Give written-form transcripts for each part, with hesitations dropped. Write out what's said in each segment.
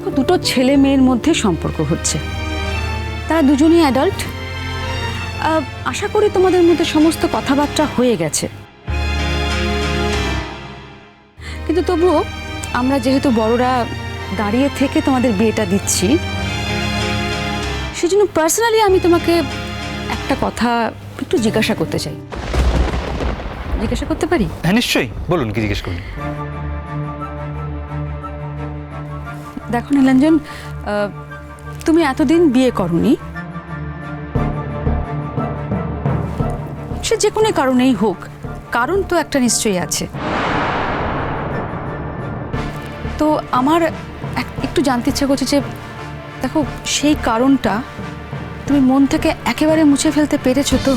দেখো, দুটো ছেলে মেয়ের মধ্যে সম্পর্ক হচ্ছে, তারা দুজনেই অ্যাডাল্ট। আশা করি তোমাদের মধ্যে সমস্ত কথাবার্তা হয়ে গেছে, কিন্তু তবুও আমরা যেহেতু বড়রা দাঁড়িয়ে থেকে তোমাদের বিয়েটা দিচ্ছি, সেজন্য পার্সোনালি আমি তোমাকে একটা কথা একটু জিজ্ঞাসা করতে চাই। জিজ্ঞাসা করতে পারি? হ্যাঁ নিশ্চয়ই, বলুন কি জিজ্ঞেস করুন। দেখো নীলাঞ্জন, তুমি এতদিন বিয়ে করনি, সে যে কোনো কারণেই হোক, কারণ তো একটা নিশ্চয়ই আছে। তো আমার একটু জানতে ইচ্ছে করছে যে দেখো, সেই কারণটা তুমি মন থেকে একেবারে মুছে ফেলতে পেরেছো তো?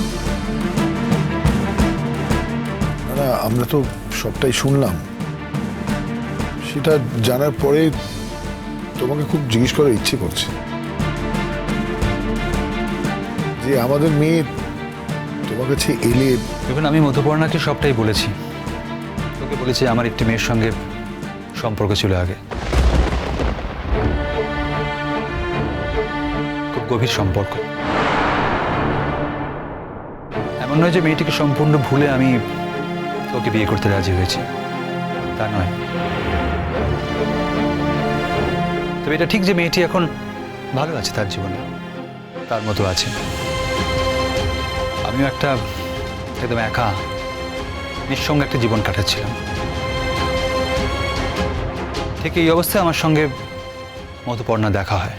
না, আমরা তো সবটাই শুনলাম। সেটা জানার পরে তোমাকে খুব জিজ্ঞেস করার ইচ্ছে করছে যে আমাদের মেয়ে তোমার কাছে এলে। দেখুন, আমি মধুপর্ণাকে সবটাই বলেছি। তোকে বলেছি আমার একটি মেয়ের সঙ্গে সম্পর্ক ছিল আগে, খুব গভীর সম্পর্ক। এমন নয় যে মেয়েটিকে সম্পূর্ণ ভুলে আমি ওকে বিয়ে করতে রাজি হয়েছি, তা নয়। তবে এটা ঠিক যে মেয়েটি এখন ভালো আছে, তার জীবনে তার মতো আছে। আমিও একটা একদম একা নিঃসঙ্গ একটা জীবন কাটাচ্ছিলাম। ঠিক এই অবস্থায় আমার সঙ্গে মধুপর্ণা দেখা হয়।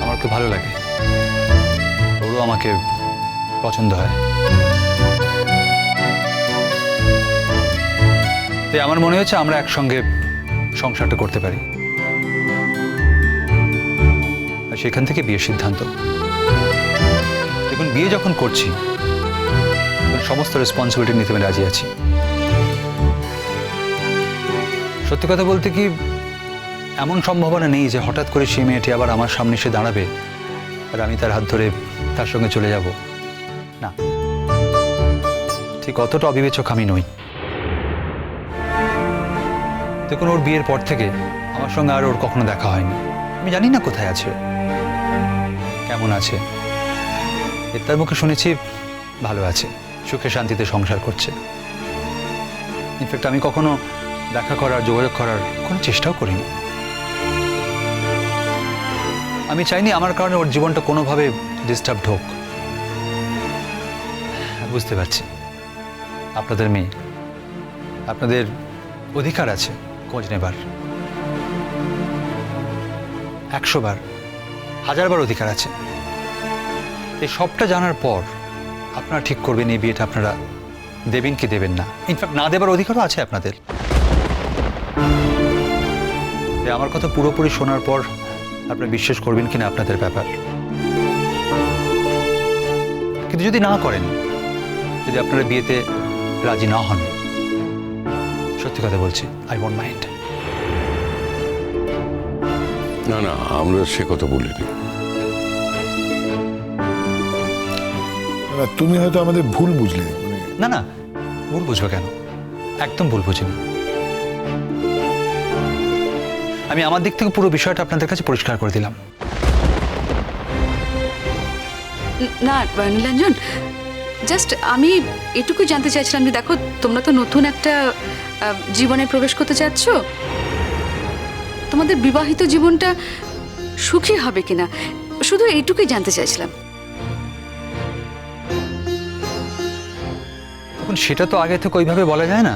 আমার খুব ভালো লাগে, ওরও আমাকে পছন্দ হয়। তাই আমার মনে হচ্ছে আমরা একসঙ্গে সংসারটা করতে পারি, আর সেখান থেকে বিয়ের সিদ্ধান্ত। দেখুন, বিয়ে যখন করছি সমস্ত রেসপন্সিবিলিটি নিতে আমি রাজি আছি। সত্যি কথা বলতে কি, এমন সম্ভাবনা নেই যে হঠাৎ করে সেই মেয়েটি আবার আমার সামনে এসে দাঁড়াবে আর আমি তার হাত ধরে তার সঙ্গে চলে যাব। না, ঠিক অতটা অবিবেচক আমি নই। দেখুন, ওর বিয়ের পর থেকে আমার সঙ্গে আর ওর কখনো দেখা হয়নি। আমি জানি না কোথায় আছে, কেমন আছে। তার মুখে শুনেছি ভালো আছে, সুখে শান্তিতে সংসার করছে। ইনফ্যাক্ট আমি কখনো দেখা করার, যোগাযোগ করার কোনো চেষ্টাও করিনি। আমি চাইনি আমার কারণে ওর জীবনটা কোনোভাবে ডিস্টার্ব হোক। বুঝতে পারছি আপনাদের মেয়ে, আপনাদের অধিকার আছে খোঁজ নেবার। 100 বার, 1000 বার অধিকার আছে। এই সবটা জানার পর আপনারা ঠিক করবেন এই বিয়েটা আপনারা দেবেন কি দেবেন না। ইনফ্যাক্ট না দেবার অধিকারও আছে আপনাদের। আমার কথা পুরোপুরি শোনার পর আপনারা বিশ্বাস করবেন কিনা আপনাদের ব্যাপার। কিন্তু যদি না করেন, যদি আপনারা বিয়েতে রাজি না হন, সত্যি কথা বলছি, আই ওয়ন্ট মাইন্ড। না না, আমরা সে কথা বলিনি। তুমি হয়তো আমাদের ভুল বুঝলে। না না, ভুল বুঝবো কেন? একদম ভুল বুঝিনি। আমি আমার দিক থেকে পুরো বিষয়টা আপনাদের কাছে পরিষ্কার করে দিলাম। না নীলাঞ্জন, জাস্ট আমি এটুকুই জানতে চাইছিলাম যে দেখো, তোমরা তো নতুন একটা জীবনে প্রবেশ করতে চাচ্ছ, তোমাদের বিবাহিত জীবনটা সুখী হবে কিনা, শুধু এইটুকুই জানতে চাইছিলাম। এখন সেটা তো আগে থেকে ওইভাবে বলা যায় না।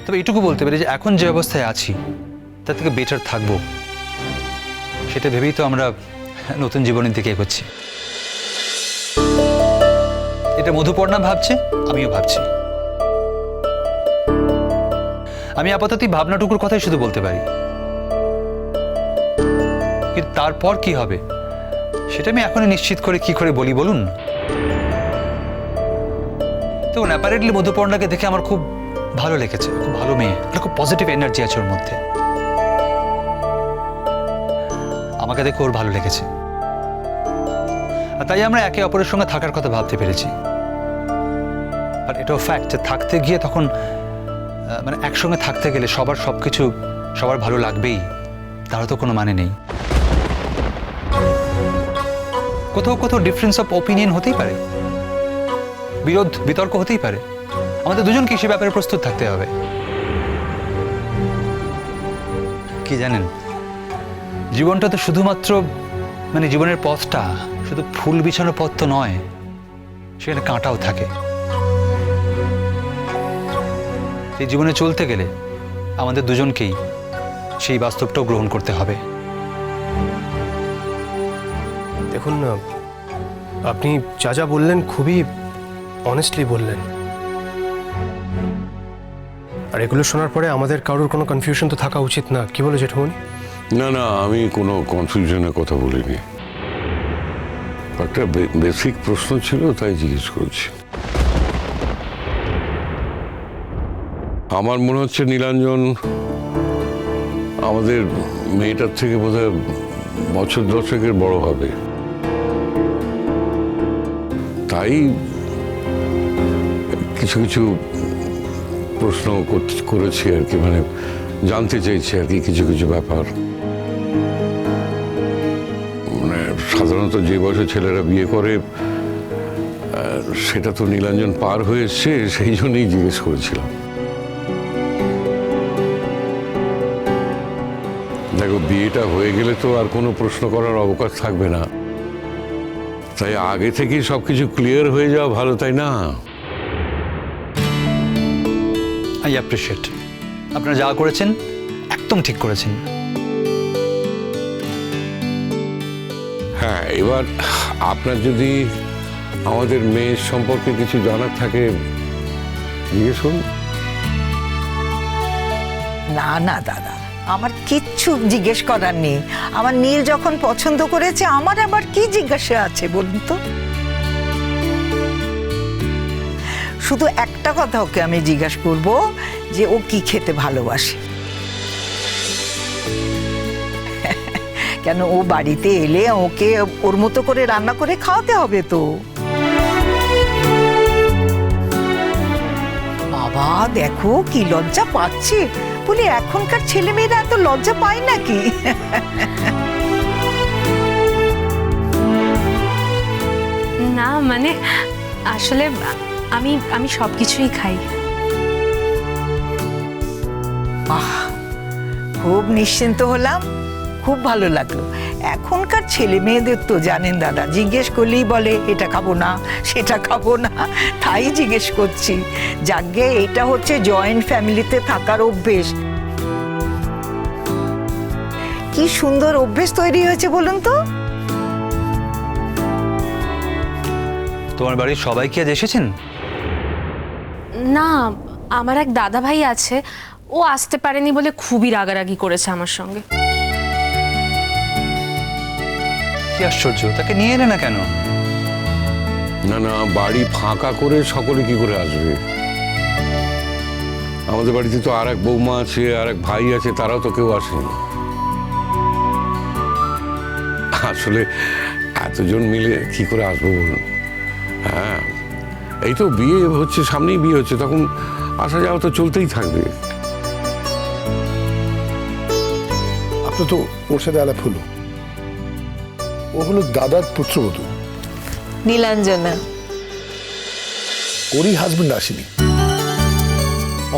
তবে এইটুকু বলতে পারি যে এখন যে অবস্থায় আছি তার থেকে বেটার থাকবো, সেটা ভেবেই তো আমরা নতুন জীবনের দিকে এগোচ্ছি। এটা মধুপর্ণা ভাবছে, আমিও ভাবছি। আমি আপাতত ভাবনাটুকুর কথাই শুধু বলতে পারি, কিন্তু তারপর কি হবে সেটা আমি এখনই নিশ্চিত করে কি করে বলি বলুন। তো অ্যাপারেন্টলি মধুপর্ণাকে দেখে আমার খুব ভালো লেগেছে। খুব ভালো মেয়ে, খুব পজিটিভ এনার্জি আছে ওর মধ্যে। আমাকে দেখে ওর ভালো লেগেছে, আর তাই আমরা একে অপরের সঙ্গে থাকার কথা ভাবতে পেরেছি। আর এটাও ফ্যাক্ট যে থাকতে গিয়ে তখন মানে একসঙ্গে থাকতে গেলে সবার সব কিছু সবার ভালো লাগবেই তারও তো কোনো মানে নেই। কোথাও কোথাও ডিফারেন্স অফ ওপিনিয়ন হতেই পারে, বিরোধ বিতর্ক হতেই পারে। আমাদের দুজনকে সে ব্যাপারে প্রস্তুত থাকতে হবে। কি জানেন, জীবনটা তো শুধুমাত্র মানে জীবনের পথটা শুধু ফুল বিছানো পথ তো নয়, সেখানে কাঁটাও থাকে। এই জীবনে চলতে গেলে আমাদের দুজনকেই সেই বাস্তবটাও গ্রহণ করতে হবে। দেখুন না, আপনি যা যা বললেন খুবই অনেস্টলি বললেন, আর এগুলো শোনার পরে আমাদের কারোর কোনো কনফিউশন তো থাকা উচিত না। কি বলে জেঠুমনি? না না, আমি কোনো কনফিউশনের কথা বলিনি। একটা বেসিক প্রশ্ন ছিল তাই জিজ্ঞেস করছি। আমার মনে হচ্ছে নীলাঞ্জন আমাদের মেয়েটার থেকে বোধহয় বছর 10-এর বড় হবে, তাই কিছু কিছু প্রশ্ন করেছি আর কি, মানে জানতে চাইছি আর কি কিছু কিছু ব্যাপার। মানে সাধারণত যে বয়সে ছেলেরা বিয়ে করে সেটা তো নীলাঞ্জন পার হয়ে এসছে, সেই জন্যই জিজ্ঞেস করেছিলাম। দেখো, বিয়েটা হয়ে গেলে তো আর কোনো প্রশ্ন করার অবকাশ থাকবে না, তাই আগে থেকেই সবকিছু ক্লিয়ার হয়ে যাওয়া ভালো, তাই না? আই অ্যাপ্রিশিয়েট, আপনারা যা করেছেন একদম ঠিক করেছেন। হ্যাঁ, এবার আপনার যদি আমাদের মেয়ের সম্পর্কে কিছু জানার থাকে জিজ্ঞেস করুন। না না দাদা, আমার কিচ্ছু জিজ্ঞেস করার নেই। আমার নীল যখন পছন্দ করেছে, আমার আবার কি জিজ্ঞাসা আছে বলুন তো? শুধু একটা কথা ওকে আমি জিজ্ঞাসা করব যে ও কি খেতে ভালোবাসে। কেন, ও বাড়িতে এলে ওকে ওর মতো করে রান্না করে খাওয়াতে হবে তো। বাবা দেখো কি লজ্জা পাচ্ছে, বলি এখনকার ছেলেমেয়েরা এত লজ্জা পায় নাকি? না মানে আসলে আমি সবকিছুই খাই। বাহ, খুব নিশ্চিন্ত হলাম, খুব ভালো লাগলো। এখনকার ছেলে মেয়েদের তো জানেন দাদা, জিজ্ঞেস করলেই বলে এটা খাবো না সেটা খাবো না, তাই জিজ্ঞেস করছি। যাকে এটা হচ্ছে জয়েন্ট ফ্যামিলিতে থাকার অভ্যেস। কি সুন্দর অভ্যেস তৈরি হয়েছে বলুন তো। তোমার বাড়ির সবাই কি আজ এসেছেন? না, আমার এক দাদা ভাই আছে, ও আসতে পারেনি বলে খুবই রাগারাগি করেছে আমার সঙ্গে। কি আশ্চর্য, তাকে নিয়ে এলে না কেন? না না, বাড়ি ফাঁকা করে সকলে কি করে আসবে? আমাদের বাড়িতে তো আর এক বৌমা আছে, আর এক ভাই আছে, তারাও তো কেউ আসেনি। আসলে এতজন মিলে কি করে আসবো বলুন? হ্যাঁ, এই তো বিয়ে হচ্ছে, সামনেই বিয়ে হচ্ছে, তখন আসা যাওয়া তো চলতেই থাকবে। আপনার তো ওর সাথে আলাপ হলো, ও হলো দাদার পুত্রবধূ নীলাঞ্জনা। ওরই হাজবেন্ড আসেনি,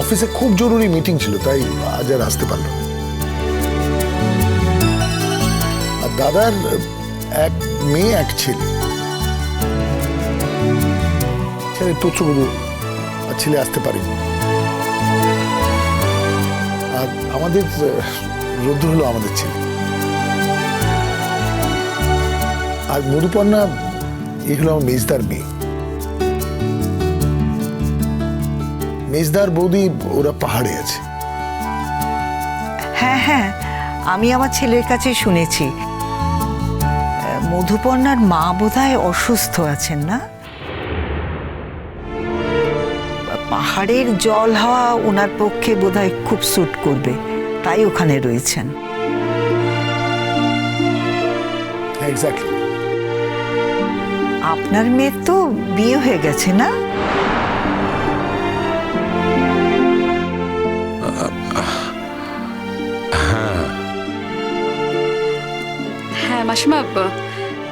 অফিসে খুব জরুরি মিটিং ছিল, তাই আজ আর আসতে পারলো না। আর দাদার এক মেয়ে এক ছেলে, ছেলের পুত্রবধূ, আর ছেলে আসতে পারেনি। আর আমাদের রোদ্দুর হলো আমাদের ছেলে। আর মধুপর্ণা এই হলো আমার মেজদার মেয়ে। মেজদার বৌদি ওরা পাহাড়ে আছে। হ্যাঁ হ্যাঁ, আমি আমার ছেলের কাছে শুনেছি মধুপর্ণার মা বোধহয় অসুস্থ আছেন না? পাহাড়ের জল হাওয়া ওনার পক্ষে বোধহয় খুব স্যুট করবে, তাই ওখানে রয়েছেন। এক্স্যাক্টলি। আপনার মেয়ের তো বিয়ে হয়ে গেছে না? হ্যাঁ মাসিমা,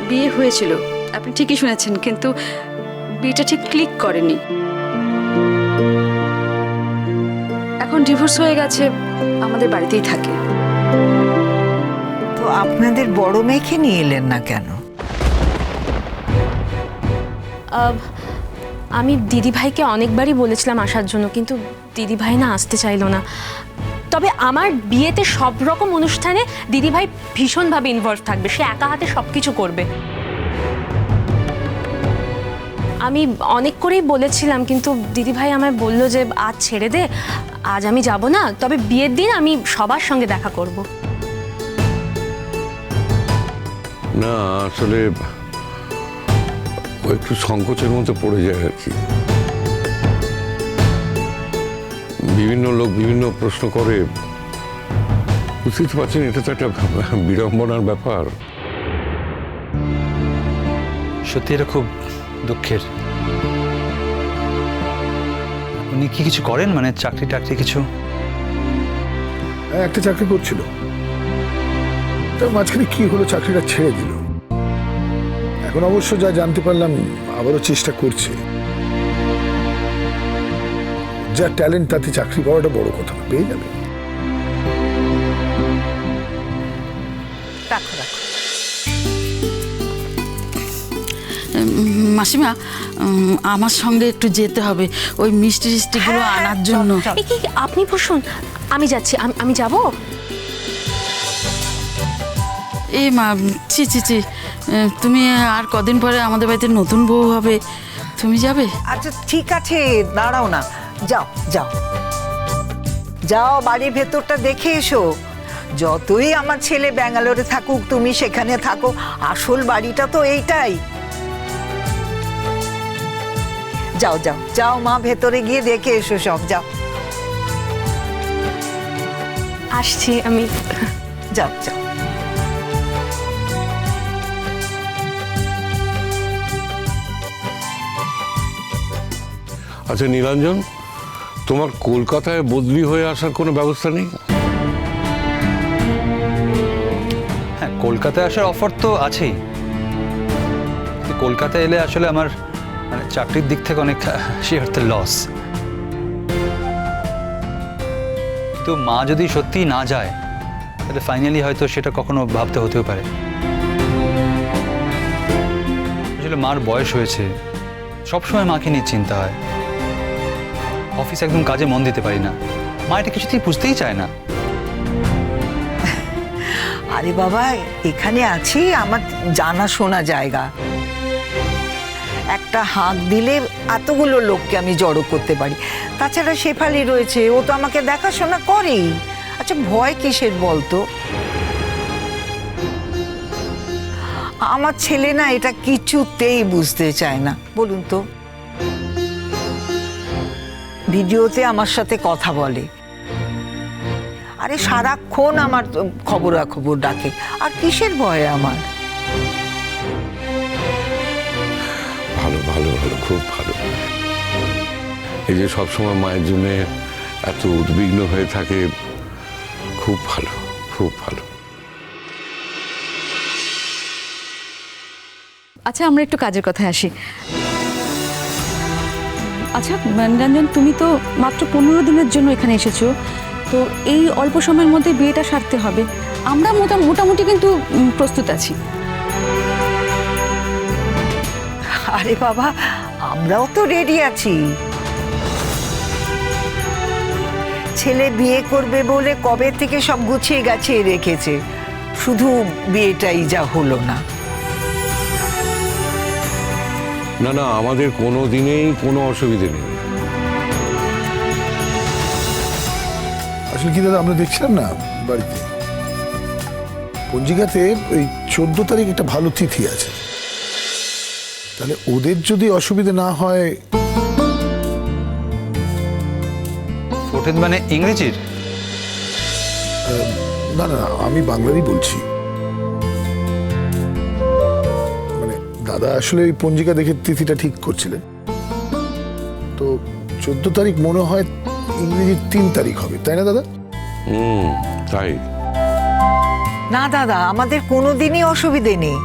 বিয়ে হয়েছিল, আপনি ঠিকই শুনেছেন, কিন্তু বিয়েটা ঠিক ক্লিক করেনি। এখন ডিভোর্স হয়ে গেছে, আমাদের বাড়িতেই থাকে। তো আপনাদের বড় মেয়েকে নিয়ে এলেন না কেন? আমি দিদিভাইকে অনেকবারই বলেছিলাম আসার জন্য, কিন্তু দিদিভাই না আসতে চাইলো না। তবে আমার বিয়েতে সব রকম অনুষ্ঠানে দিদিভাই ভীষণভাবে ইনভলভ থাকবে, সে একা হাতে সব কিছু করবে। আমি অনেক করেই বলেছিলাম, কিন্তু দিদিভাই আমায় বললো যে আজ ছেড়ে দে, আজ আমি যাব না, তবে বিয়ের দিন আমি সবার সঙ্গে দেখা করব। না আসলে ও একটু সংকোচের মধ্যে পড়ে যায় আর কি। বিভিন্ন লোক বিভিন্ন প্রশ্ন করে, বুঝতেই তো পারছেন, এটা তো একটা বিড়ম্বনার ব্যাপার। সত্যি এটা খুব দুঃখের। উনি কি কিছু করেন, মানে চাকরি টাকরি কিছু? একটা চাকরি করছিল, তার মাঝখানে কি হলো, চাকরিটা ছেড়ে দিল। এখন অবশ্য যা জানতে পারলাম আবারও চেষ্টা করছে। যা ট্যালেন্ট তাতে চাকরি পাওয়াটা বড় কথা না, পেয়ে যাবে। রাখো রাখো। মাসিমা, আমার সঙ্গে একটু যেতে হবে ওই মিষ্টি টিষ্টিগুলো আনার জন্য। এই কি আপনি বসুন, আমি যাচ্ছি। আমি যাব? এই মা, ছি ছি ছি, তুমি আর কদিন পরে আমাদের বাড়িতে নতুন বউ হবে, তুমি যাবে? আচ্ছা ঠিক আছে, দাঁড়াও না, যাও যাও যাও, বাড়ির ভেতরটা দেখে এসো। যতই আমার ছেলে ব্যাঙ্গালোরে থাকুক, তুমি সেখানে থাকো, আসল বাড়িটা তো এইটাই। যাও যাও যাও মা, ভেতরে গিয়ে দেখে এসো সব, যাও। আসছি আমি। যাও যাও। আচ্ছা নীলাঞ্জন, তোমার কলকাতায় বদলি হয়ে আসার কোনো ব্যবস্থা নেই? হ্যাঁ, কলকাতায় আসার অফার তো আছেই। কলকাতায় এলে আসলে আমার মানে চাকরির দিক থেকে অনেক সে অর্থে লস। তো মা যদি সত্যি না যায়, তাহলে ফাইনালি হয়তো সেটা কখনো ভাবতে হতেও পারে। আসলে মার বয়স হয়েছে, সবসময় মাকে নিয়ে চিন্তা হয়। অফিস একদম কাজে মন দিতে পারি না, মা এটা কিছুতেই বুঝতেই চায় না। আরে বাবা, এখানে আছি আমার জানাশোনা জায়গা, একটা হাঁক দিলে এতগুলো লোককে আমি জড়ো করতে পারি। তাছাড়া শেফালি রয়েছে, ও তো আমাকে দেখাশোনা করেই। আচ্ছা ভয় কিসের বলতো? আমার ছেলে না এটা কিছুতেই বুঝতে চায় না, বলুন তো। ভিডিওতে আমার সাথে কথা বলে, আরে সারাক্ষণ আমার খবরাখবর ডাকে, আর কিসের ভয় আমার? ভালো ভালো ভালো, খুব ভালো। এই যে সবসময় মায়ের জন্য এত উদ্বিগ্ন হয়ে থাকে, খুব ভালো, খুব ভালো। আচ্ছা আমরা একটু কাজের কথায় আসি। আচ্ছা নীলাঞ্জন, তুমি তো মাত্র 15 দিনের জন্য এখানে এসেছো, তো এই অল্প সময়ের মধ্যে বিয়েটা সারতে হবে। আমরা মোটামুটি কিন্তু প্রস্তুত আছি। আরে বাবা, আমরাও তো রেডি আছি। ছেলে বিয়ে করবে বলে কবে থেকে সব গুছিয়ে গাছিয়ে রেখেছে, শুধু বিয়েটাই যা হলো না। না না, আমাদের কোনো দিনেই কোনো অসুবিধে নেই। আসলে কি দাদা, আমরা দেখছিলাম না বাড়িতে পঞ্জিকাতে ওই 14 তারিখ একটা ভালো তিথি আছে, তাহলে ওদের যদি অসুবিধা না হয়। 14 মানে ইংরেজির? না না, আমি বাংলারই বলছি। মানে দাদা আসলে ওই পঞ্জিকা দেখে তিথিটা ঠিক করছিলেন, তো 14 তারিখ মনে হয় ইংরেজি 3 তারিখ হবে, তাই না দাদা? তাই না দাদা, আমাদের কোনোদিনই অসুবিধে নেই।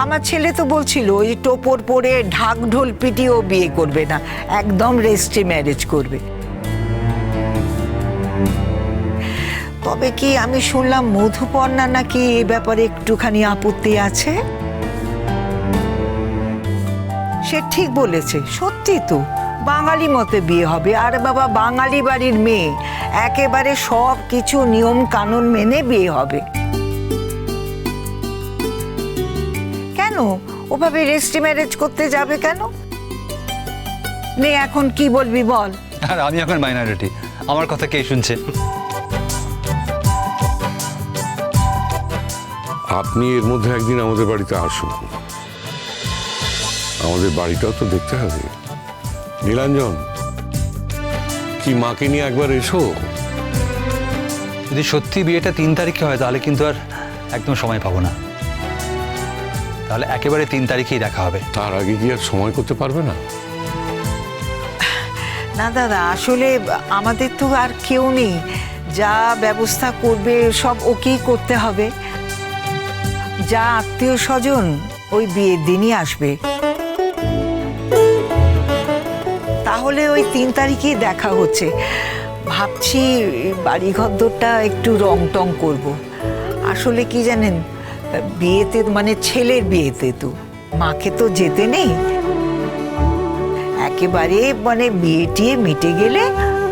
আমার ছেলে তো বলছিল ওই টোপর পরে ঢাক ঢোল পিটিয়েও বিয়ে করবে না, একদম রেজিস্ট্রি ম্যারেজ করবে। তবে কি আমি শুনলাম মধুপর্ণা নাকি এ ব্যাপারে একটুখানি আপত্তি আছে। সে ঠিক বলেছে, সত্যি তো বাঙালি মতে বিয়ে হবে। আর বাবা, বাঙালি বাড়ির মেয়ে, একেবারে সব কিছু নিয়ম কানুন মেনে বিয়ে হবে। কেন ওভাবে রেজিস্ট্রি ম্যারেজ করতে যাবে কেন? নে এখন কি বলবি বল। আর আমি এখন মাইনরিটি, আমার কথা কে শুনছে? আপনি এর মধ্যে একদিন আমাদের বাড়িতে আসুন, আমাদের বাড়িটাও তো দেখতে হবে। নীলাঞ্জন, কি মাকে নিয়ে একবার এসো। যদি সত্যি বিয়েটা 3 তারিখে হয় তাহলে কিন্তু আর একদম সময় পাবো না, তাহলে একেবারে 3 তারিখেই দেখা হবে। তার আগে কি আর সময় করতে পারবে না? না দাদা, আসলে আমাদের তো আর কেউ নেই, যা ব্যবস্থা করবে সব ওকেই করতে হবে। যা আত্মীয় স্বজন ওই বিয়ের দিনই আসবে, তাহলে ওই 3 তারিখেই দেখা হচ্ছে। ভাবছি বাড়িঘরটা একটু রং টং করবো। আসলে কি জানেন, বিয়েতে মানে ছেলের বিয়েতে তো মাকে তো যেতে নেই। একেবারে মানে বিয়ে টিয়ে মিটে গেলে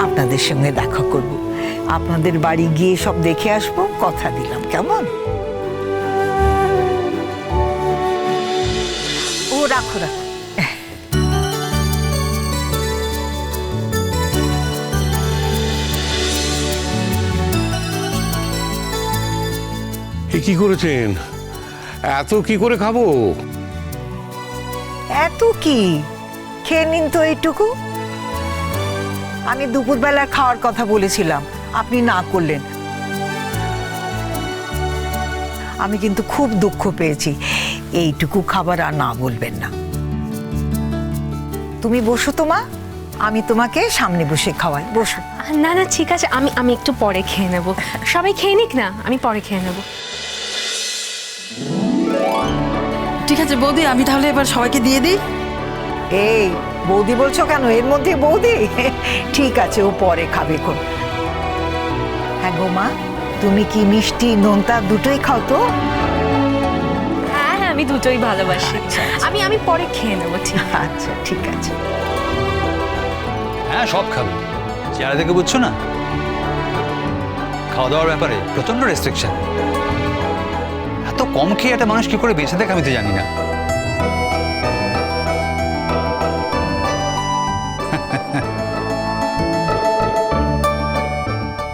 আপনাদের সঙ্গে দেখা করব, আপনাদের বাড়ি গিয়ে সব দেখে আসবো, কথা দিলাম। কেমন? ও রাখো রাখো। এ কি করেছেন? এত কি করে খাবো? এত কি, খেয়ে নিন তো এইটুকু। আমি দুপুরবেলা খাওয়ার কথা বলেছিলাম, আপনি না করলেন। আমি কিন্তু খুব দুঃখ পেয়েছি। এইটুকু খাবার আর না বলবেন না। তুমি বসো তো মা, আমি তোমাকে সামনে বসে খাওয়াই, বসো। না না ঠিক আছে, আমি একটু পরে খেয়ে নেব। সবাই খেয়ে নিক না, আমি পরে খেয়ে নেব। ঠিক আছে বৌদি, আমি তাহলে এবার সবাইকে দিয়ে দিই। এই বৌদি বলছো কেন? এর মধ্যে বৌদি? ঠিক আছে, ও পরে খাবে কোন। হ্যাঁ গো মা, তুমি কি মিষ্টি নোনতা দুটোই খাও তো? হ্যাঁ হ্যাঁ, আমি দুটোই ভালোবাসি। আমি পরে খেয়ে নেবো। ঠিক আচ্ছা ঠিক আছে। হ্যাঁ, সব খাবে। চেহারা দেখে বুঝছো না? খাওয়া দাওয়ার ব্যাপারে প্রচন্ড রেস্ট্রিকশন। এত কম খেয়ে একটা মানুষ কি করে বেঁচে থাকে আমি তো জানি না।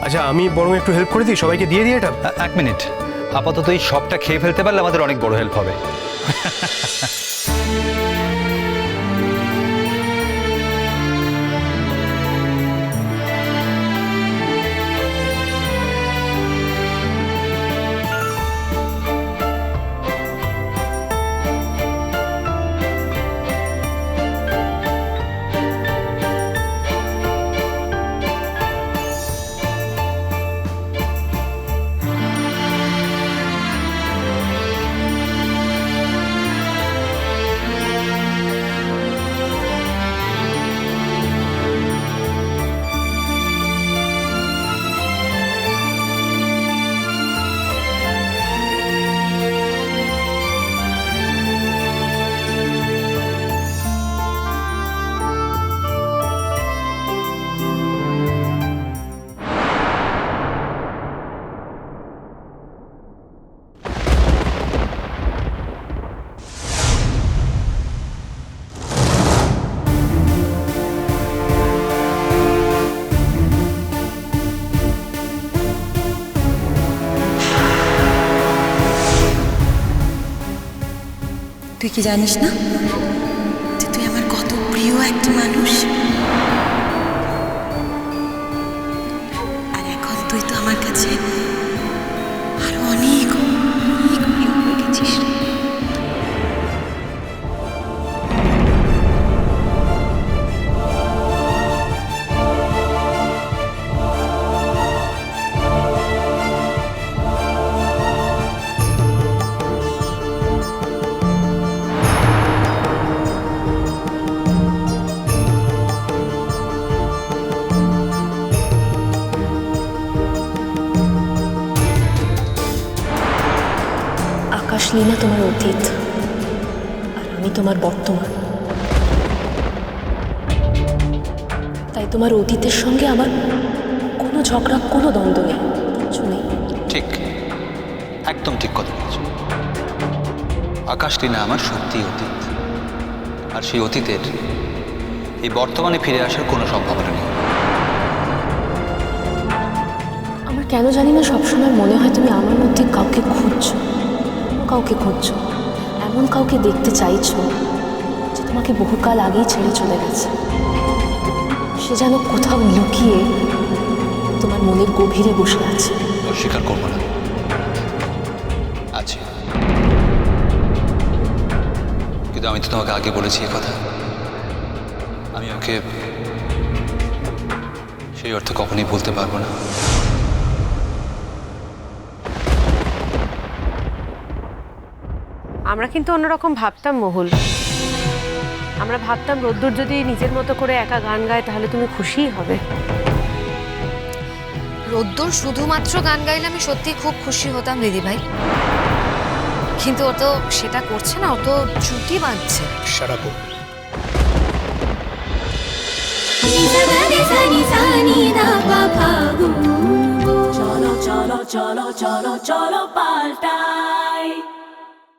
আচ্ছা, আমি বরং একটু হেল্প করে দিই, সবাইকে দিয়ে দিই এটা। 1 মিনিট, আপাতত এই সবটা খেয়ে ফেলতে পারলে আমাদের অনেক বড় হেল্প হবে। তুই কি জানিস না যে তুই আমার কত প্রিয় একটা মানুষ? আর এখন তুই তো আমার কাছে আরো অনেক অনেক প্রিয় হয়ে গেছিস রে। আকাশ লীনা তোমার অতীত, আর আমি তোমার বর্তমান। তাই তোমার অতীতের সঙ্গে আমার কোনো ঝগড়া, কোনো দ্বন্দ্ব নেই, কিচ্ছু নেই। ঠিক, একদম ঠিক কথা বলেছ। আকাশ লীনা আমার সত্যি অতীত, আর সেই অতীতের এই বর্তমানে ফিরে আসার কোনো সম্ভাবনা নেই। আমার কেন জানি না সবসময় মনে হয় তুমি আমার মধ্যে কাউকে খুঁজছো, কাউকে খুঁজছো, এমন কাউকে দেখতে চাইছো যে তোমাকে বহুকাল আগেই ছেড়ে চলে গেছে। সে যেন কোথাও লুকিয়ে তোমার মনের গভীরে বসে আছে। অস্বীকার করবো না, আছে। কিন্তু আমি তো তোমাকে আগে বলেছি এ কথা, আমি ওকে সেই অর্থে কখনোই বলতে পারবো না। আমরা কিন্তু অন্যরকম ভাবতাম মহুল। আমরা ভাবতাম রোদ্দুর যদি নিজের মতো করে একা গান গায় তাহলে তুমি খুশিই হবে। রোদ্দুর শুধুমাত্র গান গাইলে আমি সত্যি খুব খুশি হতাম দিদিভাই, কিন্তু ও তো সেটা করছে না, ও তো ছুটি বাঁধছে। সারা চলো চলো চলো চলো চলো পাল্টা